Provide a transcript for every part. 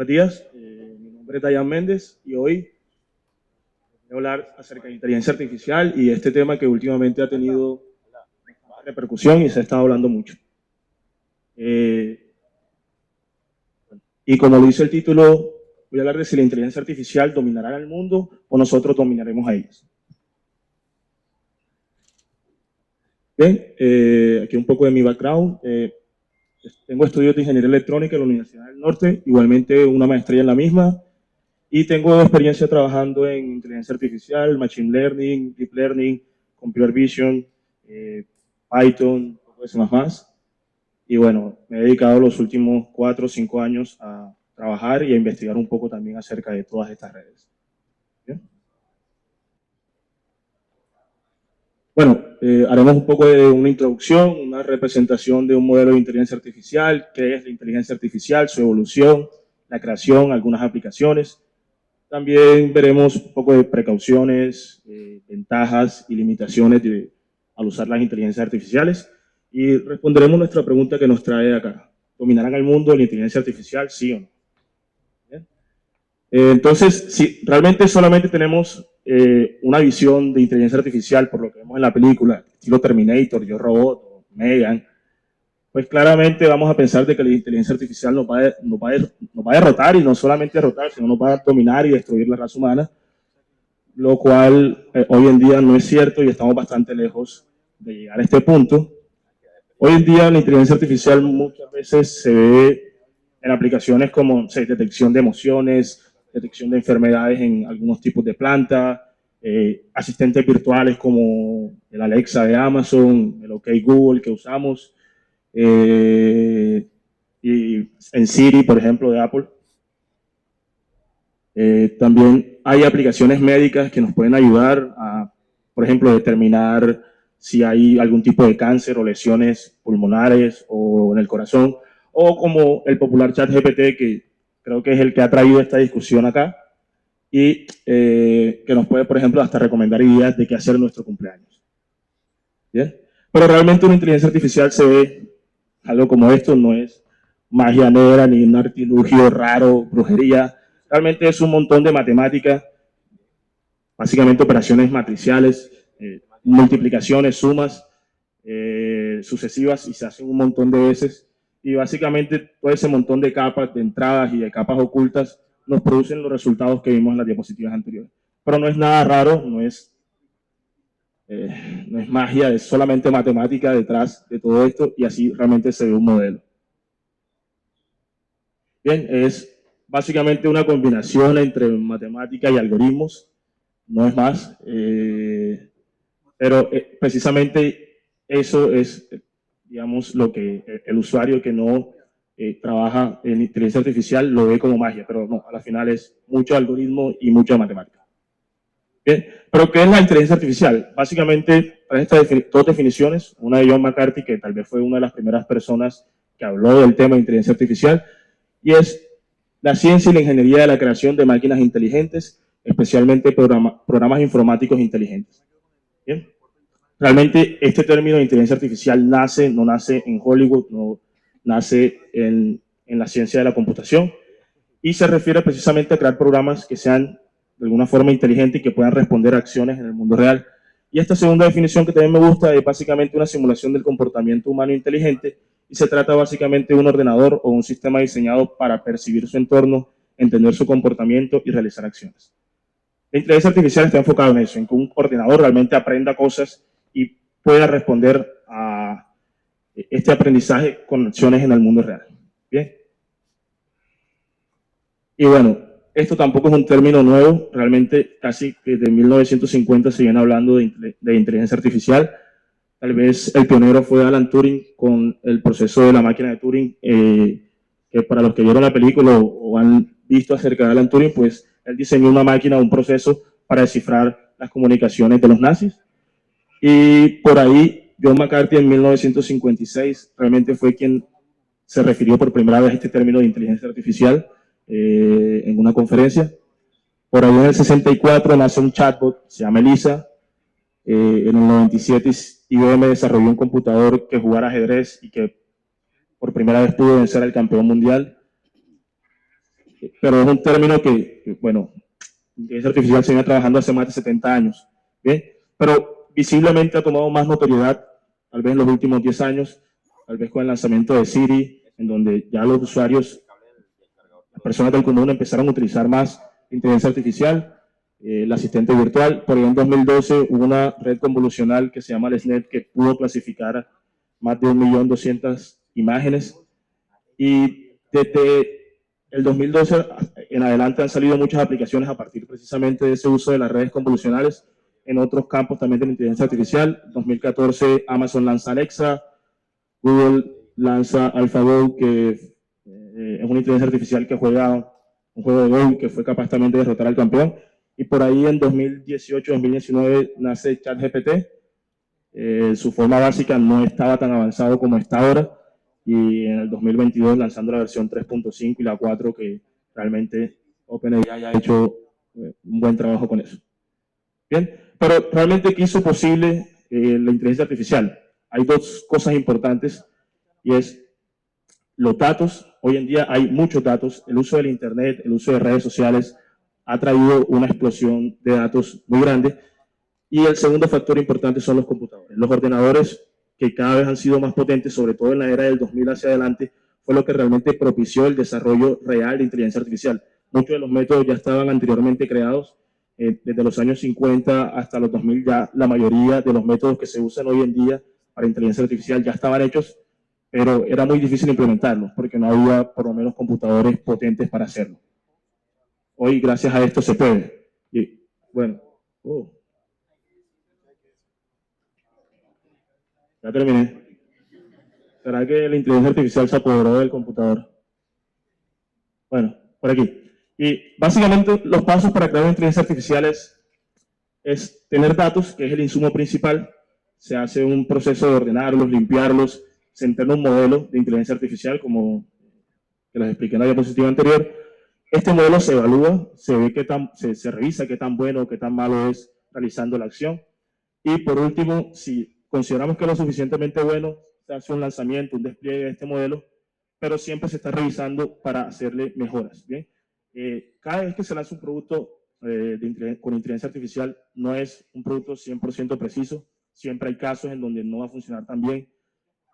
Buenos días, mi nombre es Dayan Méndez y hoy voy a hablar acerca de inteligencia artificial y este tema que últimamente ha tenido repercusión y se ha estado hablando mucho. Y como lo dice el título, voy a hablar de si la inteligencia artificial dominará el mundo o nosotros dominaremos a ellos. Bien, aquí un poco de mi background. Tengo estudios de ingeniería electrónica en la Universidad del Norte, igualmente una maestría en la misma, y tengo experiencia trabajando en inteligencia artificial, machine learning, deep learning, computer vision, Python, un poco de C++. Y bueno, me he dedicado los últimos 4 o 5 años a trabajar y a investigar un poco también acerca de todas estas redes. ¿Bien? Bueno, haremos un poco de una introducción, una representación de un modelo de inteligencia artificial, qué es la inteligencia artificial, su evolución, la creación, algunas aplicaciones. También veremos un poco de precauciones, ventajas y limitaciones al usar las inteligencias artificiales y responderemos nuestra pregunta que nos trae acá. ¿Dominarán el mundo la inteligencia artificial, sí o no? Entonces, si realmente solamente tenemos una visión de inteligencia artificial por lo que vemos en la película, estilo Terminator, Yo Robot o Megan, pues claramente vamos a pensar de que la inteligencia artificial nos va a derrotar, y no solamente derrotar, sino nos va a dominar y destruir la raza humana, lo cual hoy en día no es cierto y estamos bastante lejos de llegar a este punto. Hoy en día la inteligencia artificial muchas veces se ve en aplicaciones como detección de emociones, detección de enfermedades en algunos tipos de plantas, asistentes virtuales como el Alexa de Amazon, el OK Google que usamos, y en Siri, por ejemplo, de Apple. También hay aplicaciones médicas que nos pueden ayudar a, por ejemplo, determinar si hay algún tipo de cáncer o lesiones pulmonares o en el corazón, o como el popular ChatGPT, que creo que es el que ha traído esta discusión acá, y que nos puede, por ejemplo, hasta recomendar ideas de qué hacer en nuestro cumpleaños. ¿Bien? Pero realmente una inteligencia artificial se ve algo como esto, no es magia negra ni un artilugio raro, brujería. Realmente es un montón de matemática, básicamente operaciones matriciales, multiplicaciones, sumas sucesivas, y se hacen un montón de veces. Y básicamente todo ese montón de capas, de entradas y de capas ocultas nos producen los resultados que vimos en las diapositivas anteriores. Pero no es nada raro, no es magia, es solamente matemática detrás de todo esto, y así realmente se ve un modelo. Bien, es básicamente una combinación entre matemática y algoritmos, no es más, pero precisamente eso es, digamos, lo que el usuario que no trabaja en inteligencia artificial lo ve como magia, pero no, al final es mucho algoritmo y mucha matemática. Bien, pero ¿qué es la inteligencia artificial? Básicamente, para estas dos definiciones, una de John McCarthy, que tal vez fue una de las primeras personas que habló del tema de inteligencia artificial, y es la ciencia y la ingeniería de la creación de máquinas inteligentes, especialmente programas informáticos inteligentes. Bien. Realmente este término de inteligencia artificial no nace en Hollywood, no nace en la ciencia de la computación, y se refiere precisamente a crear programas que sean de alguna forma inteligentes y que puedan responder a acciones en el mundo real. Y esta segunda definición que también me gusta es básicamente una simulación del comportamiento humano inteligente, y se trata básicamente de un ordenador o un sistema diseñado para percibir su entorno, entender su comportamiento y realizar acciones. La inteligencia artificial está enfocada en eso, en que un ordenador realmente aprenda cosas y pueda responder a este aprendizaje con acciones en el mundo real. Bien. Y bueno, esto tampoco es un término nuevo, realmente casi desde 1950 se viene hablando de inteligencia artificial. Tal vez el pionero fue Alan Turing con el proceso de la máquina de Turing, que para los que vieron la película o han visto acerca de Alan Turing, pues él diseñó una máquina, un proceso para descifrar las comunicaciones de los nazis. Y por ahí, John McCarthy en 1956 realmente fue quien se refirió por primera vez a este término de inteligencia artificial en una conferencia. Por ahí en el 64 nace un chatbot, se llama Elisa. En el 97 IBM desarrolló un computador que jugara ajedrez y que por primera vez pudo vencer al campeón mundial. pero es un término que bueno, inteligencia artificial se viene trabajando hace más de 70 años, ¿bien? Pero visiblemente ha tomado más notoriedad, tal vez en los últimos 10 años, tal vez con el lanzamiento de Siri, en donde ya los usuarios, las personas del común empezaron a utilizar más inteligencia artificial, el asistente virtual. Por ahí en 2012 hubo una red convolucional que se llama LesNet que pudo clasificar más de 1.200.000 imágenes y desde el 2012 en adelante han salido muchas aplicaciones a partir precisamente de ese uso de las redes convolucionales en otros campos también de la inteligencia artificial. En 2014 Amazon lanza Alexa, Google lanza AlphaGo, que es una inteligencia artificial que juega un juego de Go que fue capaz también de derrotar al campeón. Y por ahí en 2018-2019 nace ChatGPT. Su forma básica no estaba tan avanzado como está ahora. Y en el 2022 lanzando la versión 3.5 y la 4, que realmente OpenAI ha hecho un buen trabajo con eso. Bien, pero realmente, ¿qué hizo posible la inteligencia artificial? Hay dos cosas importantes y es los datos. Hoy en día hay muchos datos. El uso del Internet, el uso de redes sociales ha traído una explosión de datos muy grande. Y el segundo factor importante son los computadores. Los ordenadores, que cada vez han sido más potentes, sobre todo en la era del 2000 hacia adelante, fue lo que realmente propició el desarrollo real de inteligencia artificial. Muchos de los métodos ya estaban anteriormente creados, desde los años 50 hasta los 2000 ya la mayoría de los métodos que se usan hoy en día para inteligencia artificial ya estaban hechos, pero era muy difícil implementarlos porque no había por lo menos computadores potentes para hacerlo. Hoy gracias a esto se puede. Y bueno, ya terminé. ¿Será que la inteligencia artificial se apoderó del computador? Bueno, por aquí. Y básicamente los pasos para crear una inteligencia artificial es tener datos, que es el insumo principal. Se hace un proceso de ordenarlos, limpiarlos, se entrena un modelo de inteligencia artificial, como que les expliqué en la diapositiva anterior. Este modelo se evalúa, se ve se revisa qué tan bueno o qué tan malo es realizando la acción. Y por último, si consideramos que es lo suficientemente bueno, se hace un lanzamiento, un despliegue de este modelo, pero siempre se está revisando para hacerle mejoras. ¿Bien? Cada vez que se lanza un producto con inteligencia artificial, no es un producto 100% preciso. Siempre hay casos en donde no va a funcionar tan bien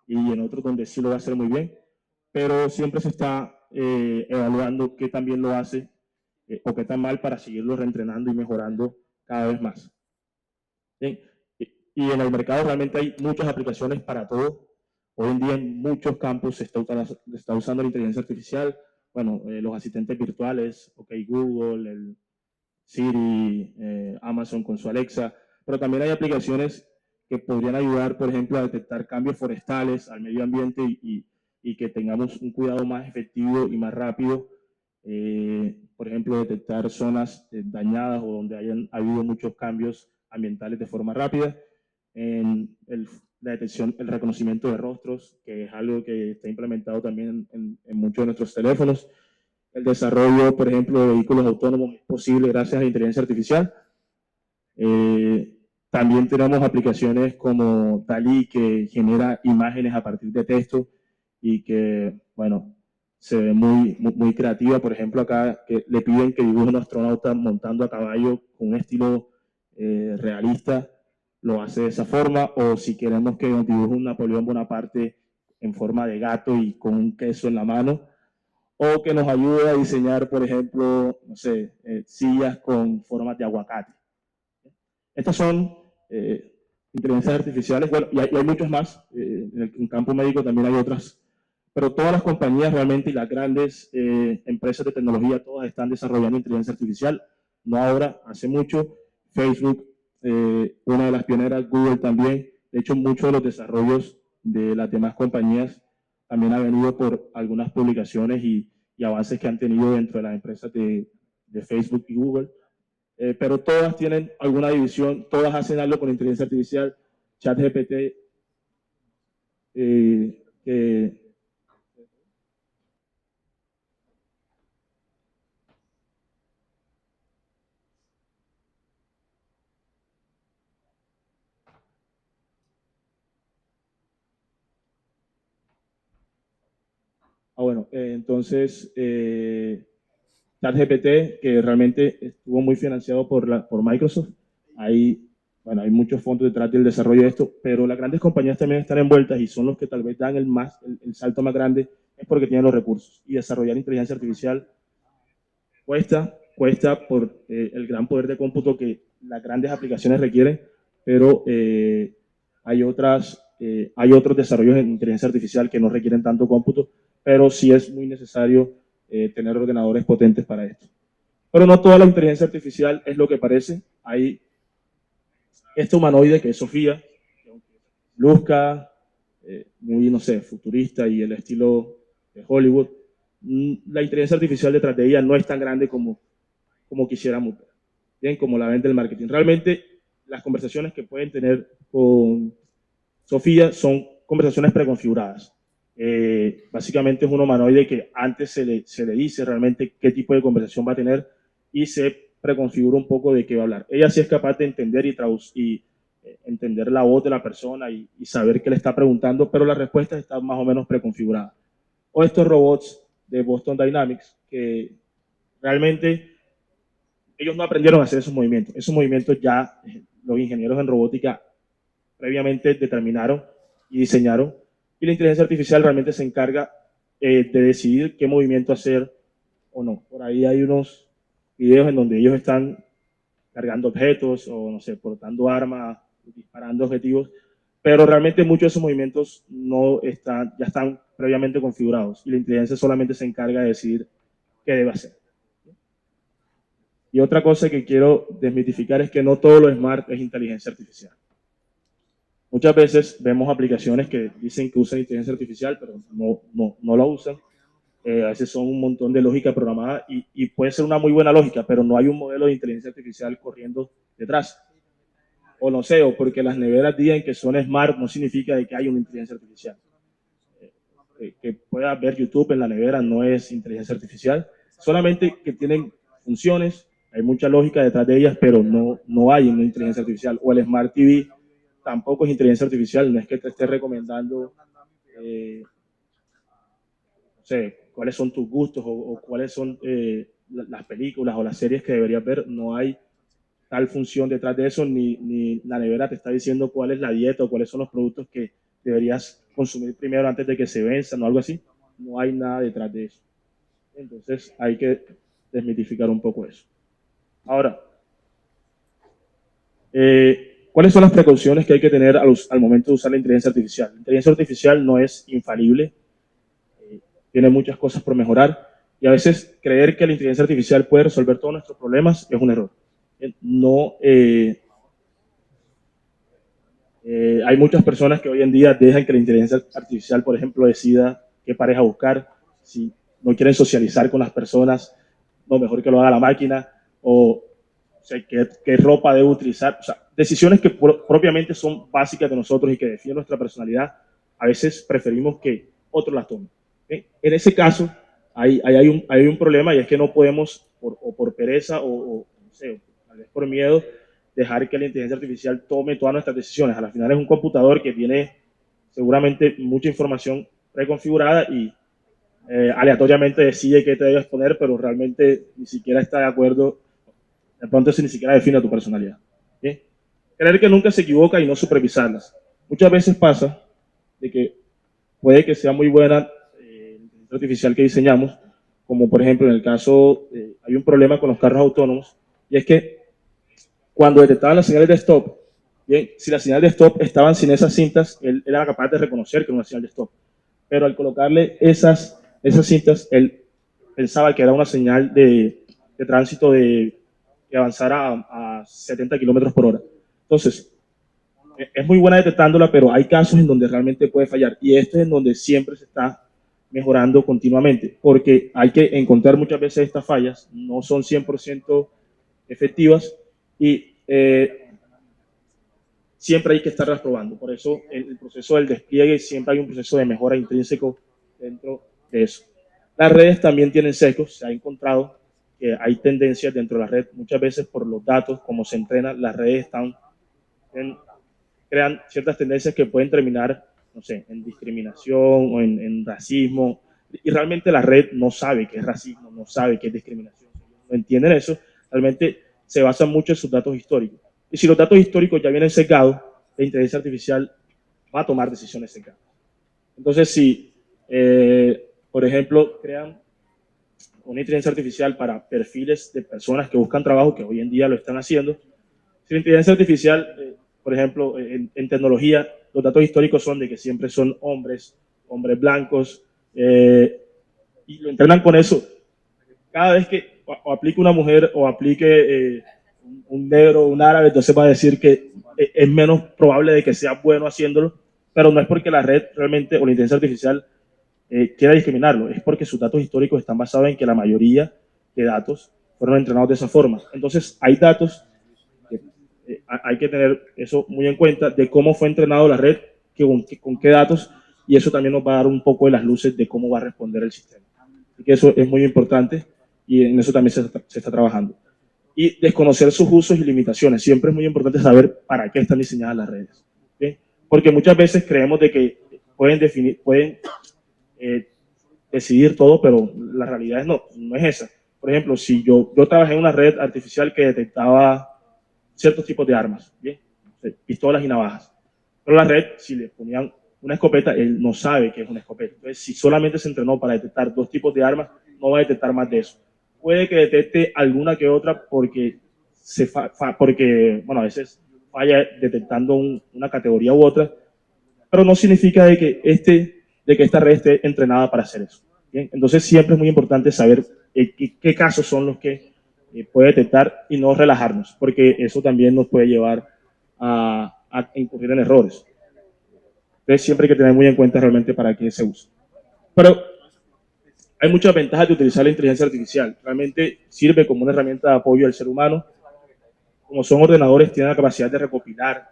y en otros donde sí lo va a hacer muy bien, pero siempre se está evaluando qué tan bien lo hace o qué tan mal para seguirlo reentrenando y mejorando cada vez más. Bien. Y en el mercado realmente hay muchas aplicaciones para todo. Hoy en día en muchos campos está usando la inteligencia artificial. Bueno, los asistentes virtuales, OK Google, el Siri, Amazon con su Alexa, pero también hay aplicaciones que podrían ayudar, por ejemplo, a detectar cambios forestales al medio ambiente y que tengamos un cuidado más efectivo y más rápido. Por ejemplo, detectar zonas dañadas o donde hayan habido muchos cambios ambientales de forma rápida. En la detección, el reconocimiento de rostros, que es algo que está implementado también en muchos de nuestros teléfonos. El desarrollo, por ejemplo, de vehículos autónomos es posible gracias a la inteligencia artificial. También tenemos aplicaciones como DALI, que genera imágenes a partir de texto y que, bueno, se ve muy creativa. Por ejemplo, acá que le piden que dibuje un astronauta montando a caballo con un estilo realista, lo hace de esa forma. O si queremos que nos dibuje un Napoleón Bonaparte en forma de gato y con un queso en la mano, o que nos ayude a diseñar, por ejemplo, no sé, sillas con formas de aguacate. Estas son inteligencias artificiales, bueno, y hay muchos más, en el campo médico también hay otras, pero todas las compañías realmente y las grandes empresas de tecnología, todas están desarrollando inteligencia artificial, no ahora, hace mucho. Facebook, una de las pioneras, Google también. De hecho, muchos de los desarrollos de las demás compañías también ha venido por algunas publicaciones y avances que han tenido dentro de las empresas de Facebook y Google. Pero todas tienen alguna división, todas hacen algo con inteligencia artificial. ChatGPT, que bueno, entonces, ChatGPT, que realmente estuvo muy financiado por Microsoft. Hay, bueno, hay muchos fondos detrás del desarrollo de esto, pero las grandes compañías también están envueltas y son los que tal vez dan el salto más grande, es porque tienen los recursos. Y desarrollar inteligencia artificial cuesta por el gran poder de cómputo que las grandes aplicaciones requieren, pero hay otros desarrollos en inteligencia artificial que no requieren tanto cómputo, pero sí es muy necesario tener ordenadores potentes para esto. Pero no toda la inteligencia artificial es lo que parece. Hay este humanoide que es Sofía, que aunque luzca muy, no sé, futurista y el estilo de Hollywood, la inteligencia artificial detrás de ella no es tan grande como quisiéramos ver, bien, como la vende el marketing. Realmente las conversaciones que pueden tener con Sofía son conversaciones preconfiguradas. Básicamente es un humanoide que antes se le dice realmente qué tipo de conversación va a tener y se preconfigura un poco de qué va a hablar. Ella sí es capaz de entender y entender la voz de la persona y saber qué le está preguntando, pero la respuesta está más o menos preconfigurada. O estos robots de Boston Dynamics que realmente ellos no aprendieron a hacer esos movimientos. Esos movimientos ya los ingenieros en robótica previamente determinaron y diseñaron. Y la inteligencia artificial realmente se encarga de decidir qué movimiento hacer o no. Por ahí hay unos videos en donde ellos están cargando objetos o, no sé, portando armas, disparando objetivos, pero realmente muchos de esos movimientos no están, ya están previamente configurados y la inteligencia solamente se encarga de decidir qué debe hacer. Y otra cosa que quiero desmitificar es que no todo lo smart es inteligencia artificial. Muchas veces vemos aplicaciones que dicen que usan inteligencia artificial, pero no la usan. A veces son un montón de lógica programada y puede ser una muy buena lógica, pero no hay un modelo de inteligencia artificial corriendo detrás. O no sé, o porque las neveras digan que son smart no significa de que hay una inteligencia artificial. Que pueda ver YouTube en la nevera no es inteligencia artificial, solamente que tienen funciones, hay mucha lógica detrás de ellas, pero no hay una inteligencia artificial. O el Smart TV tampoco es inteligencia artificial, no es que te esté recomendando, no sé, cuáles son tus gustos o cuáles son las películas o las series que deberías ver, no hay tal función detrás de eso, ni la nevera te está diciendo cuál es la dieta o cuáles son los productos que deberías consumir primero antes de que se venzan o algo así. No hay nada detrás de eso. Entonces hay que desmitificar un poco eso. Ahora, ¿cuáles son las precauciones que hay que tener al momento de usar la inteligencia artificial? La inteligencia artificial no es infalible, tiene muchas cosas por mejorar y a veces creer que la inteligencia artificial puede resolver todos nuestros problemas es un error. No, hay muchas personas que hoy en día dejan que la inteligencia artificial, por ejemplo, decida qué pareja buscar, si no quieren socializar con las personas, no, mejor que lo haga la máquina, o sea, qué ropa debe utilizar. O sea, decisiones que propiamente son básicas de nosotros y que definen nuestra personalidad, a veces preferimos que otros las tomen. ¿Okay? En ese caso, hay un problema y es que no podemos, o por pereza o no sé, tal vez por miedo, dejar que la inteligencia artificial tome todas nuestras decisiones. Al final es un computador que tiene seguramente mucha información preconfigurada y aleatoriamente decide qué te debes poner, pero realmente ni siquiera está de acuerdo, de pronto eso ni siquiera define tu personalidad. ¿Sí? Creer que nunca se equivoca y no supervisarlas. Muchas veces pasa de que puede que sea muy buena la inteligencia artificial que diseñamos, como por ejemplo en el caso, hay un problema con los carros autónomos, y es que cuando detectaban las señales de stop, bien, si las señales de stop estaban sin esas cintas, él era capaz de reconocer que era una señal de stop. Pero al colocarle esas cintas, él pensaba que era una señal de tránsito que avanzara a 70 kilómetros por hora. Entonces, es muy buena detectándola, pero hay casos en donde realmente puede fallar. Y esto es en donde siempre se está mejorando continuamente, porque hay que encontrar muchas veces estas fallas, no son 100% efectivas y siempre hay que estarlas probando. Por eso el proceso del despliegue siempre hay un proceso de mejora intrínseco dentro de eso. Las redes también tienen sesgos, se ha encontrado que hay tendencias dentro de la red, muchas veces por los datos, como se entrena, las redes crean ciertas tendencias que pueden terminar, no sé, en discriminación o en racismo, y realmente la red no sabe qué es racismo, no sabe qué es discriminación, no entienden eso, realmente se basan mucho en sus datos históricos. Y si los datos históricos ya vienen sesgados, la inteligencia artificial va a tomar decisiones sesgadas. Entonces, si, por ejemplo, crean una inteligencia artificial para perfiles de personas que buscan trabajo, que hoy en día lo están haciendo, si la inteligencia artificial, por ejemplo, en tecnología, los datos históricos son de que siempre son hombres, hombres blancos, y lo entrenan con eso. Cada vez que o aplique una mujer o aplique un negro o un árabe, entonces va a decir que es menos probable de que sea bueno haciéndolo, pero no es porque la red realmente o la inteligencia artificial quiera discriminarlo, es porque sus datos históricos están basados en que la mayoría de datos fueron entrenados de esa forma. Entonces, hay datos, hay que tener eso muy en cuenta, de cómo fue entrenado la red, con qué datos, y eso también nos va a dar un poco de las luces de cómo va a responder el sistema. Así que eso es muy importante y en eso también se está trabajando. Y desconocer sus usos y limitaciones. Siempre es muy importante saber para qué están diseñadas las redes. ¿Sí? Porque muchas veces creemos de que pueden decidir todo, pero la realidad no es esa. Por ejemplo, si yo trabajé en una red artificial que detectaba ciertos tipos de armas, ¿bien? Pistolas y navajas. Pero la red, si le ponían una escopeta, él no sabe que es una escopeta. Entonces, si solamente se entrenó para detectar dos tipos de armas, no va a detectar más de eso. Puede que detecte alguna que otra porque, porque bueno, a veces falla detectando una categoría u otra, pero no significa de que esta red esté entrenada para hacer eso. ¿Bien? Entonces, siempre es muy importante saber qué casos son los que puede detectar y no relajarnos, porque eso también nos puede llevar a incurrir en errores. Entonces, siempre hay que tener muy en cuenta realmente para qué se usa. Pero hay muchas ventajas de utilizar la inteligencia artificial. Realmente sirve como una herramienta de apoyo al ser humano. Como son ordenadores, tienen la capacidad de recopilar,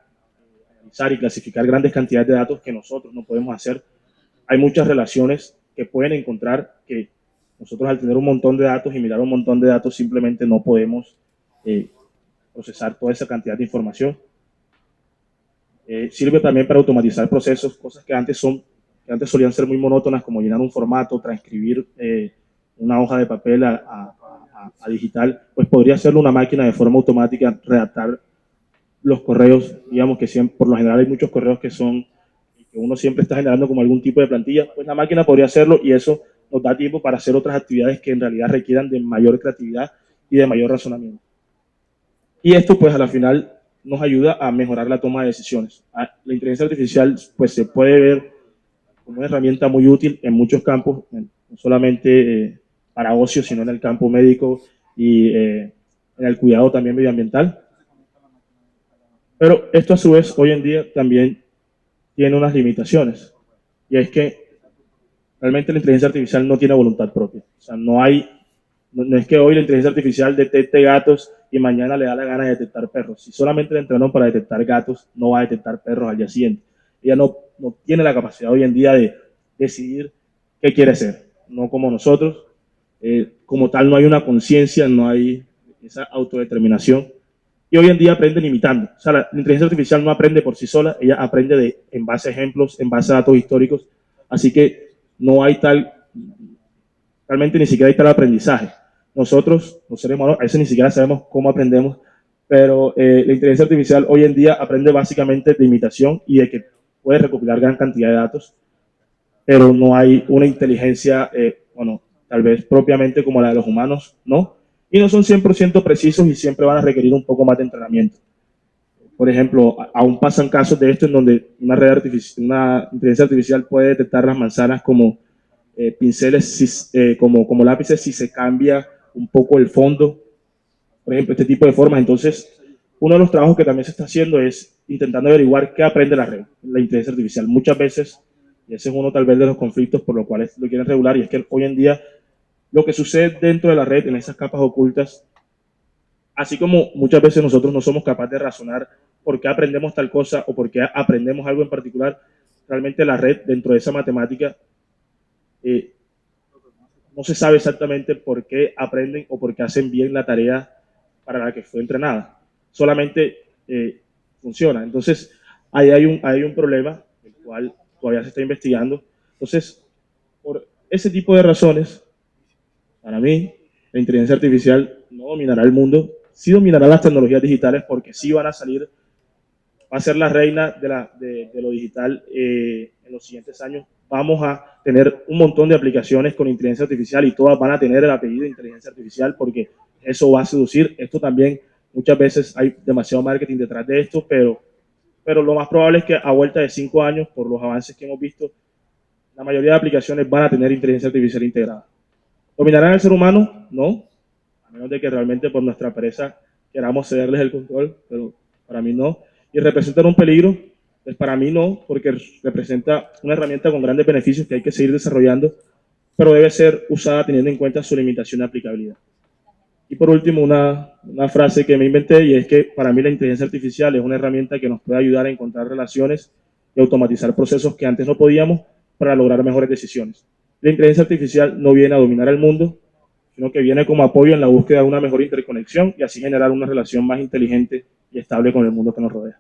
analizar y clasificar grandes cantidades de datos que nosotros no podemos hacer. Hay muchas relaciones que pueden encontrar que nosotros al tener un montón de datos y mirar un montón de datos simplemente no podemos procesar toda esa cantidad de información. Sirve también para automatizar procesos, cosas que antes solían ser muy monótonas, como llenar un formato, transcribir una hoja de papel a digital, pues podría hacerlo una máquina de forma automática, redactar los correos, digamos que siempre, por lo general hay muchos correos que uno siempre está generando como algún tipo de plantilla, pues la máquina podría hacerlo y eso nos da tiempo para hacer otras actividades que en realidad requieran de mayor creatividad y de mayor razonamiento. Y esto pues a la final nos ayuda a mejorar la toma de decisiones. La inteligencia artificial pues se puede ver como una herramienta muy útil en muchos campos, no solamente para ocio, sino en el campo médico y en el cuidado también medioambiental. Pero esto a su vez hoy en día también tiene unas limitaciones. Y es que realmente la inteligencia artificial no tiene voluntad propia. O sea, no es que hoy la inteligencia artificial detecte gatos y mañana le da la gana de detectar perros. Si solamente la entrenó para detectar gatos, no va a detectar perros al día siguiente. Ella no tiene la capacidad hoy en día de decidir qué quiere ser. No como nosotros. Como tal, no hay una conciencia, no hay esa autodeterminación. Y hoy en día aprenden imitando. O sea, la inteligencia artificial no aprende por sí sola, ella aprende en base a ejemplos, en base a datos históricos. Así que no hay realmente ni siquiera hay tal aprendizaje. Nosotros, los seres humanos, a veces ni siquiera sabemos cómo aprendemos, pero la inteligencia artificial hoy en día aprende básicamente de imitación y de que puede recopilar gran cantidad de datos, pero no hay una inteligencia, bueno, tal vez propiamente como la de los humanos, ¿no? Y no son 100% precisos y siempre van a requerir un poco más de entrenamiento. Por ejemplo, aún pasan casos de esto en donde una inteligencia artificial puede detectar las manzanas como pinceles, como lápices, si se cambia un poco el fondo, por ejemplo, este tipo de formas. Entonces, uno de los trabajos que también se está haciendo es intentando averiguar qué aprende la red, la inteligencia artificial. Muchas veces, y ese es uno tal vez de los conflictos por los cuales lo quieren regular, y es que hoy en día lo que sucede dentro de la red, en esas capas ocultas, así como muchas veces nosotros no somos capaces de razonar por qué aprendemos tal cosa o por qué aprendemos algo en particular, realmente la red dentro de esa matemática eh, no se sabe exactamente por qué aprenden o por qué hacen bien la tarea para la que fue entrenada. Solamente funciona. Entonces, ahí hay un problema, el cual todavía se está investigando. Entonces, por ese tipo de razones, para mí, La inteligencia artificial no dominará el mundo, sí dominará las tecnologías digitales porque sí van a salir, va a ser la reina de lo digital en los siguientes años. Vamos a tener un montón de aplicaciones con inteligencia artificial y todas van a tener el apellido de inteligencia artificial porque eso va a seducir. Esto también, muchas veces hay demasiado marketing detrás de esto, pero lo más probable es que a vuelta de 5 años, por los avances que hemos visto, la mayoría de aplicaciones van a tener inteligencia artificial integrada. ¿Dominarán al ser humano? No, a menos de que realmente por nuestra pereza queramos cederles el control, pero para mí no. ¿Y representan un peligro? Pues para mí no, porque representa una herramienta con grandes beneficios que hay que seguir desarrollando, pero debe ser usada teniendo en cuenta su limitación de aplicabilidad. Y por último, una frase que me inventé, y es que para mí la inteligencia artificial es una herramienta que nos puede ayudar a encontrar relaciones y automatizar procesos que antes no podíamos para lograr mejores decisiones. La inteligencia artificial no viene a dominar el mundo, sino que viene como apoyo en la búsqueda de una mejor interconexión y así generar una relación más inteligente y estable con el mundo que nos rodea.